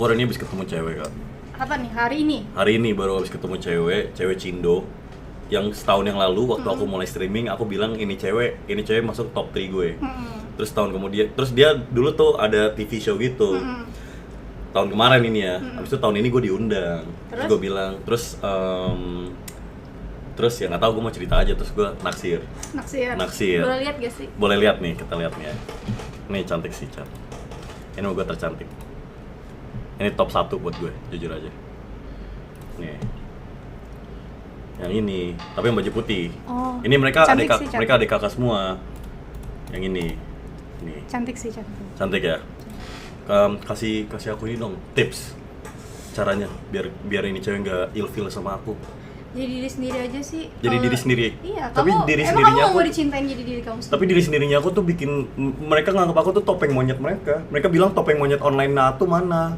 Aku hari ini habis ketemu cewek, Kak. Apa nih, hari ini? Hari ini baru habis ketemu cewek Cindo. Yang setahun yang lalu waktu aku mulai streaming, aku bilang ini cewek masuk top 3 gue. Terus tahun kemudian, terus dia dulu tuh ada TV show gitu. Tahun kemarin ini ya. Habis itu tahun ini gue diundang. Terus gue bilang, terus ya nggak tahu, gue mau cerita aja, terus gue naksir. Naksir. Boleh lihat gak sih? Boleh lihat nih, kita lihat nih ya. Nih cantik sih, Chan. Ini gue tercantik. Ini top 1 buat gue, jujur aja. Nih. Yang ini, tapi yang baju putih. Oh, ini mereka cantik adik sih, mereka adik kakak semua. Yang ini. Nih. Cantik sih, cantik. Cantik ya. Kasih aku ini dong tips caranya biar ini cewek nggak ilfil sama aku. Jadi diri sendiri aja sih. Jadi diri sendiri. Iya, tapi kamu, diri emang sendirinya kamu aku mau dicintain jadi diri kamu sendiri? tapi diri sendirinya aku tuh bikin mereka nganggap aku tuh topeng monyet mereka bilang topeng monyet online Nato mana.